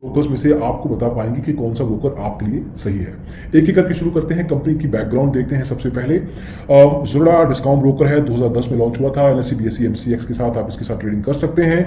Brokers में से आपको बता पाएंगे कि कौन सा ब्रोकर आपके लिए सही है। एक एक करके शुरू करते हैं। कंपनी की बैकग्राउंड देखते हैं। सबसे पहले ज़ोरा डिस्काउंट ब्रोकर है, 2010 में लॉन्च हुआ था। एनएससी बीएसई एमसीएक्स के साथ आप इसके साथ ट्रेडिंग कर सकते हैं।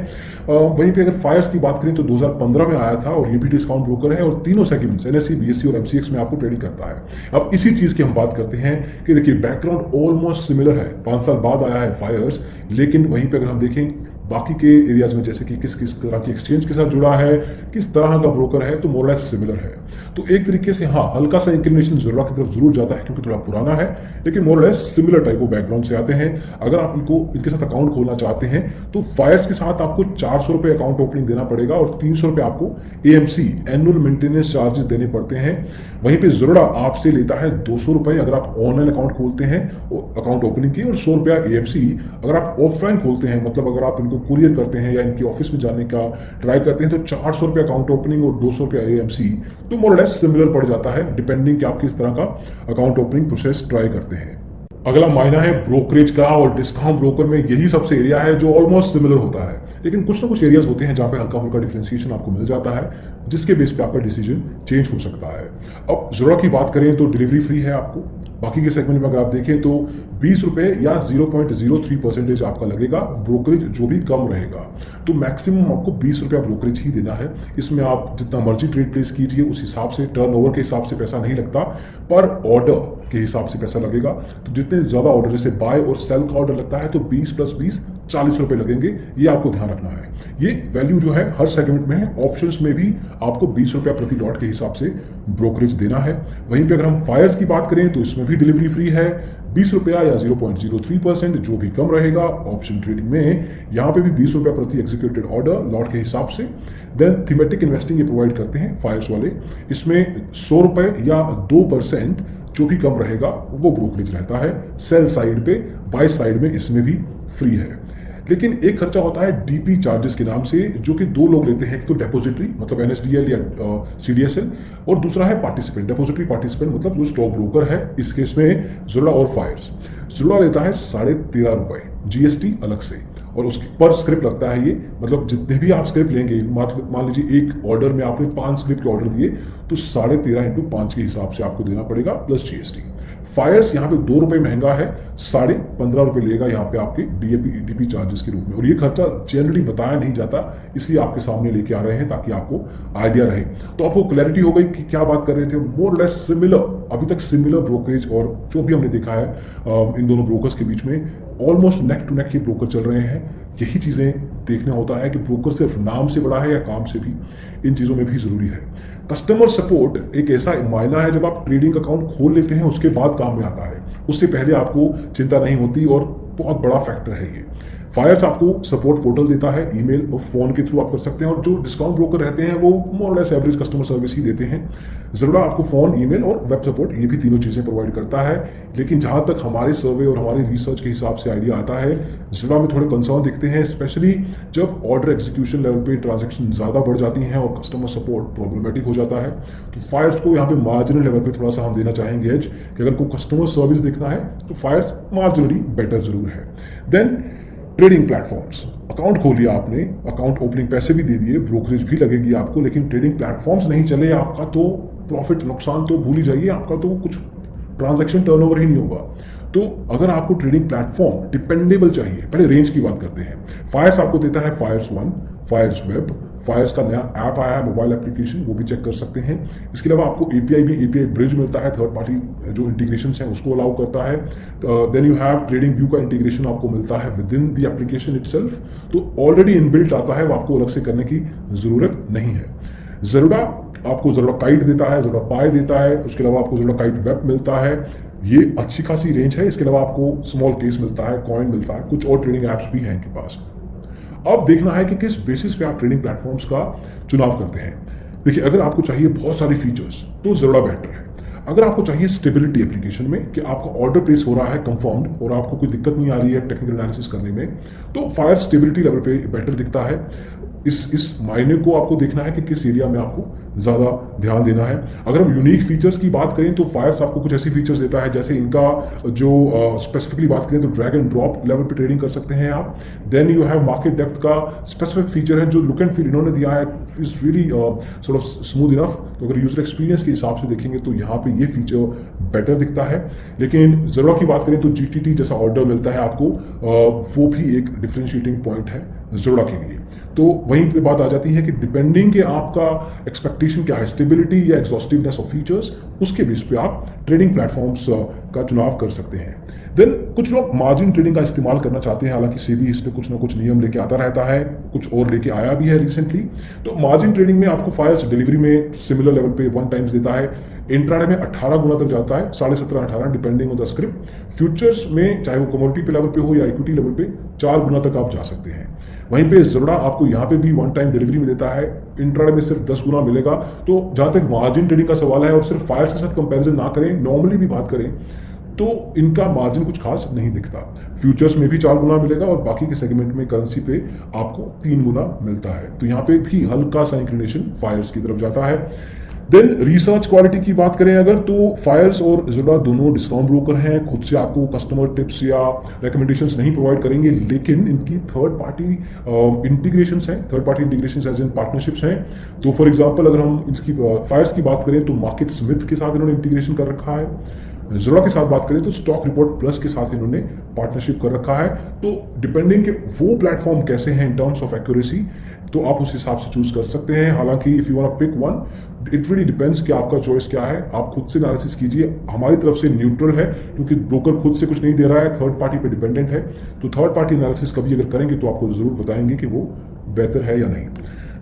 वहीं पे अगर फायर्स की बात करें तो 2015 में आया था और ये भी डिस्काउंट ब्रोकर है और तीनों सेगमेंट्स एनएससी बीएसई और एमसीएक्स में आपको ट्रेडिंग करता है। अब इसी चीज़ की हम बात करते हैं कि देखिए बैकग्राउंड ऑलमोस्ट सिमिलर है। 5 साल बाद आया है फायर्स, लेकिन वहीं पर अगर हम देखें बाकी के एरियाज में, जैसे कि किस किस तरह की एक्सचेंज के साथ जुड़ा है, किस तरह का ब्रोकर है, तो मोर लेस सिमिलर है। तो एक तरीके से हाँ, हल्का सा इंक्लिनेशन ज़ोरा की तरफ जरूर जाता है क्योंकि थोड़ा पुराना है, लेकिन more less similar type of background से आते हैं। अगर आप इनके साथ अकाउंट खोलना चाहते हैं तो फायर्स के साथ आपको 400 रुपये अकाउंट ओपनिंग देना पड़ेगा और 300 रुपये आपको एएमसी एनुअल मेंटेनेंस चार्जेस देने पड़ते हैं। वहीं पे ज़ोरा आपसे लेता है 200 रुपये अगर आप ऑनलाइन अकाउंट खोलते हैं, अकाउंट ओपनिंग की, और 100 रुपया एएमसी अगर आप ऑफलाइन खोलते हैं, मतलब अगर आप इनको कुरियर करते हैं या इनकी ऑफिस में जाने का ट्राई करते हैं, तो 400 रुपये अकाउंट ओपनिंग और 200 रुपया एएमसी तो मोर लेस सिमिलर पड़ जाता है, डिपेंडिंग कि आप किस तरह का अकाउंट ओपनिंग प्रोसेस ट्राई करते हैं। अगला मायना है ब्रोकरेज का, और डिस्काउंट ब्रोकर में यही सबसे एरिया है जो ऑलमोस्ट सिमिलर होता है, लेकिन कुछ ना कुछ एरियाज होते हैं जहां पे हल्का फुल्का डिफरेंशिएशन आपको मिल जाता है, जिसके बेस पे आपका डिसीजन चेंज हो सकता है। अब ज़ोरा की बात करें तो डिलीवरी फ्री है आपको। बाकी के सेगमेंट में अगर आप देखें तो 20 रुपये या 0.03% आपका लगेगा ब्रोकरेज, जो भी कम रहेगा। तो मैक्सिमम आपको 20 रुपया ब्रोकरेज ही देना है। इसमें आप जितना मर्जी ट्रेड प्लेस कीजिए, उस हिसाब से टर्नओवर के हिसाब से पैसा नहीं लगता, पर ऑर्डर के हिसाब से पैसा लगेगा। तो जितने ज़्यादा ऑर्डर, जैसे बाय और सेल का ऑर्डर लगता है तो 20 + 20 40 रुपये लगेंगे, ये आपको ध्यान रखना है। ये वैल्यू जो है हर सेगमेंट में है। ऑप्शंस में भी आपको 20 रुपया प्रति लॉट के हिसाब से ब्रोकरेज देना है। वहीं पे अगर हम फायर्स की बात करें तो इसमें भी डिलीवरी फ्री है, 20 रुपया या 0.03%, जो भी कम रहेगा। ऑप्शन ट्रेडिंग में यहाँ पे भी 20 रुपया प्रति एग्जीक्यूटेड ऑर्डर लॉट के हिसाब से। देन थीमेटिक इन्वेस्टिंग ये प्रोवाइड करते हैं फायर्स वाले। इसमें 100 रुपये या 2% जो भी कम रहेगा वो ब्रोकरेज रहता है सेल साइड पे। बाय साइड में इसमें भी फ्री है, लेकिन एक खर्चा होता है डीपी चार्जेस के नाम से, जो कि दो लोग लेते हैं। एक तो डेपोजिटरी मतलब एनएसडीएल या सीडीएसएल, और दूसरा है पार्टिसिपेंट। डेपोजिटरी पार्टिसिपेंट मतलब जो स्टॉक ब्रोकर है, इस केस में ज़ोरा और फायर्स। ज़ोरा लेता है 13.5 रुपये, जीएसटी अलग से, और उसकी पर स्क्रिप्ट लगता है ये, मतलब जितने भी आप स्क्रिप्ट लेंगे, मान लीजिए एक ऑर्डर में आपने 5 स्क्रिप्ट के ऑर्डर दिए तो 13.5 × 5 के हिसाब से आपको देना पड़ेगा प्लस जीएसटी। फायर्स यहाँ पे 2 रुपये महंगा है, 15.5 रुपये लेगा यहाँ पे आपके डीपी चार्जेस के रूप में। और ये खर्चा जनरली बताया नहीं जाता, इसलिए आपके सामने लेके आ रहे हैं ताकि आपको आइडिया रहे। तो आपको क्लैरिटी हो गई कि क्या बात कर रहे थे। मोर लेस सिमिलर, अभी तक सिमिलर ब्रोकरेज, और जो भी हमने देखा है इन दोनों ब्रोकर्स के बीच में ऑलमोस्ट नेक टू नेक ये ब्रोकर चल रहे हैं। यही चीज़ें देखना होता है कि ब्रोकर सिर्फ नाम से बड़ा है या काम से भी, इन चीज़ों में भी ज़रूरी है। कस्टमर सपोर्ट एक ऐसा मायना है जब आप ट्रेडिंग अकाउंट खोल लेते हैं उसके बाद काम में आता है, उससे पहले आपको चिंता नहीं होती, और बहुत बड़ा फैक्टर है ये। फायर्स आपको सपोर्ट पोर्टल देता है, ईमेल और फोन के थ्रू आप कर सकते हैं, और जो डिस्काउंट ब्रोकर रहते हैं वो more less average customer service ही देते हैं। ज़रूर आपको फोन, ईमेल और वेब सपोर्ट, ये भी तीनों चीज़ें प्रोवाइड करता है। लेकिन जहां तक हमारे सर्वे और हमारी रिसर्च के हिसाब से आइडिया आता है, ज़रूर में थोड़े कंसर्न दिखते हैं, स्पेशली जब ऑर्डर एग्जीक्यूशन लेवल पे ट्रांजेक्शन ज़्यादा बढ़ जाती हैं और कस्टमर सपोर्ट प्रॉब्लमेटिक हो जाता है। तो फायर्स को यहाँ पे मार्जिनल लेवल पे थोड़ा सा हम देना चाहेंगे एज, कि अगर कोई कस्टमर सर्विस देखना है तो फायर्स मार्जिनली बेटर जरूर है। देन ट्रेडिंग प्लेटफॉर्म्स, अकाउंट खोल लिया आपने, अकाउंट ओपनिंग पैसे भी दे दिए, ब्रोकरेज भी लगेगी आपको, लेकिन ट्रेडिंग प्लेटफॉर्म्स नहीं चले आपका तो प्रॉफिट नुकसान तो भूल ही जाइए, आपका तो कुछ ट्रांजैक्शन टर्नओवर ही नहीं होगा। तो अगर आपको ट्रेडिंग प्लेटफॉर्म डिपेंडेबल चाहिए, पहले रेंज की बात करते हैं। फायर्स आपको देता है Fyers one, Fyers web, Fyers का नया ऐप आया है मोबाइल एप्लीकेशन, वो भी चेक कर सकते हैं। इसके अलावा आपको एपीआई भी, एपीआई ब्रिज मिलता है, थर्ड पार्टी जो इंटीग्रेशन हैं उसको अलाउ करता है। Then you have trading view का इंटीग्रेशन आपको मिलता है within the application itself, तो ऑलरेडी इनबिल्ट आता है, वो आपको अलग से करने की जरूरत नहीं है। ज़ोरा आपको ज़ोरा काइट देता है, ज़ोरा पाई देता है, उसके अलावा आपको ज़ोरा काइट वेब मिलता है, ये अच्छी खासी रेंज है। इसके अलावा आपको स्मॉल केस मिलता है, कॉइन मिलता है, कुछ और ट्रेडिंग ऐप्स भी हैं इनके पास। अब देखना है कि किस बेसिस पे आप ट्रेडिंग प्लेटफॉर्म्स का चुनाव करते हैं। देखिए, अगर आपको चाहिए बहुत सारी फीचर्स तो ज़ोरा बेटर है। अगर आपको चाहिए स्टेबिलिटी एप्लीकेशन में कि आपका ऑर्डर प्लेस हो रहा है कंफर्म्ड और आपको कोई दिक्कत नहीं आ रही है टेक्निकल एनालिसिस करने में, तो फायर स्टेबिलिटी लेवल पे बेटर दिखता है। इस मायने को आपको देखना है कि किस एरिया में आपको ज़्यादा ध्यान देना है। अगर हम यूनिक फीचर्स की बात करें तो फायर्स आपको कुछ ऐसी फीचर्स देता है, जैसे इनका जो स्पेसिफिकली बात करें तो ड्रैग एंड ड्रॉप लेवल पे ट्रेडिंग कर सकते हैं आप। Then you have market depth का स्पेसिफिक फीचर है, जो लुक एंड फील इन्होंने दिया है is really sort of smooth enough. तो अगर यूजर एक्सपीरियंस के हिसाब से देखेंगे तो यहाँ पे ये फीचर बेटर दिखता है। लेकिन ज़रूरत की बात करें तो जीटीटी जैसा ऑर्डर मिलता है आपको, वो भी एक डिफरेंशिएटिंग पॉइंट है ज़ोड़ा के लिए। तो वहीं पे बात आ जाती है कि डिपेंडिंग के आपका एक्सपेक्टेशन क्या है, स्टेबिलिटी या एग्जॉस्टिवनेस ऑफ फीचर्स, उसके बेस पे आप ट्रेडिंग प्लेटफॉर्म्स का चुनाव कर सकते हैं। देन कुछ लोग मार्जिन ट्रेडिंग का इस्तेमाल करना चाहते हैं, हालांकि सेबी इस पे कुछ ना कुछ नियम लेके आता रहता है, कुछ और लेके आया भी है रिसेंटली। तो मार्जिन ट्रेडिंग में आपको फायर्स डिलीवरी में सिमिलर लेवल पे 1 टाइम्स देता है, इंट्राडे में 18 गुना तक जाता है, 17.5-18 depending on the script. Futures में चाहे वो कमोडिटी पे लेवल पे हो या इक्विटी लेवल पे 4 गुना तक आप जा सकते हैं। वहीं पे ज़रूरा आपको यहाँ पे भी 1 टाइम डिलीवरी में देता है, इंट्राडे में सिर्फ 10 गुना मिलेगा। तो जहाँ तक मार्जिन ट्रेडिंग का सवाल है, और सिर्फ फायर्स के साथ कंपैरिजन ना करें, नॉर्मली भी बात करें तो इनका मार्जिन कुछ खास नहीं दिखता। फ्यूचर्स में भी 4 गुना मिलेगा और बाकी के सेगमेंट में करेंसी पे आपको 3 गुना मिलता है। तो यहाँ पे भी हल्का सा इंक्लिनेशन फायर्स की तरफ जाता है। देन रिसर्च क्वालिटी की बात करें अगर, तो फायर्स और ज़ोड़ा दोनों डिस्काउंट ब्रोकर हैं, खुद से आपको कस्टमर टिप्स या रिकमेंडेशंस नहीं प्रोवाइड करेंगे, लेकिन इनकी थर्ड पार्टी इंटीग्रेशंस हैं, third party integrations as in partnerships हैं। तो फॉर एग्जांपल अगर हम इसकी फायर्स की बात करें तो मार्केट स्मिथ के साथ इन्होंने इंटीग्रेशन कर रखा है। ज़ोड़ा के साथ बात करें तो स्टॉक रिपोर्ट प्लस के साथ इन्होंने पार्टनरशिप कर रखा है। तो डिपेंडिंग के वो प्लेटफॉर्म कैसे हैं इन टर्म्स ऑफ एक्यूरेसी, तो आप उस हिसाब से चूज कर सकते हैं। हालांकि if you want pick one, it really depends कि आपका चॉइस क्या है। आप खुद से एनालिसिस कीजिए, हमारी तरफ से न्यूट्रल है क्योंकि ब्रोकर खुद से कुछ नहीं दे रहा है, थर्ड पार्टी पे डिपेंडेंट है। तो थर्ड पार्टी एनालिसिस कभी अगर करेंगे तो आपको जरूर बताएंगे कि वो बेहतर है या नहीं।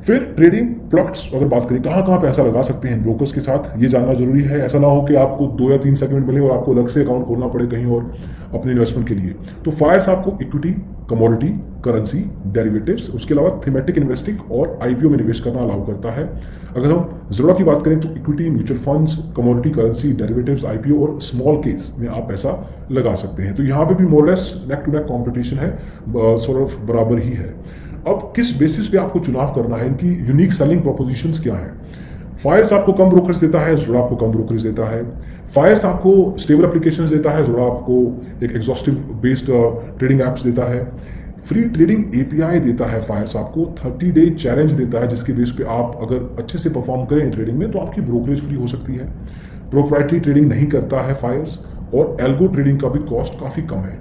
फिर ट्रेडिंग प्रोडक्ट्स अगर बात करें, कहाँ कहाँ पैसा लगा सकते हैं ब्रोकर्स के साथ, ये जानना जरूरी है। ऐसा ना हो कि आपको 2 या 3 सेगमेंट मिले और आपको अलग से अकाउंट खोलना पड़े कहीं और अपने इन्वेस्टमेंट के लिए। तो फायर्स आपको इक्विटी, कमोडिटी, करेंसी, डेरिवेटिव्स, उसके अलावा थीमेटिक इन्वेस्टिंग और आईपीओ में निवेश करना अलाउ करता है। अगर हम ज़रूरत की बात करें तो equity, mutual funds, commodity, currency, derivatives, IPO और स्मॉल केस में आप पैसा लगा सकते हैं। तो यहाँ पे भी मोरलेस नेक टू नेक कॉम्पिटिशन है, सॉर्ट ऑफ बराबर ही है। अब किस बेसिस पे आपको चुनाव करना है, इनकी यूनिक सेलिंग प्रोपोजिशंस क्या है। फायर्स आपको कम ब्रोकरेज देता है, ज़ोड़ा आपको कम ब्रोकरेज देता है। फायर्स आपको स्टेबल एप्लीकेशंस देता है, ज़ोड़ा आपको एक एग्जॉस्टिव बेस्ड ट्रेडिंग एप्स देता है। फ्री ट्रेडिंग एपीआई देता है फायर्स आपको, 30 डे चैलेंज देता है जिसके बेस पे आप अगर अच्छे से परफॉर्म करें ट्रेडिंग में तो आपकी ब्रोकरेज फ्री हो सकती है। प्रोप्राइटरी ट्रेडिंग नहीं करता है फायर्स, और एल्गो ट्रेडिंग का भी कॉस्ट काफ़ी कम है।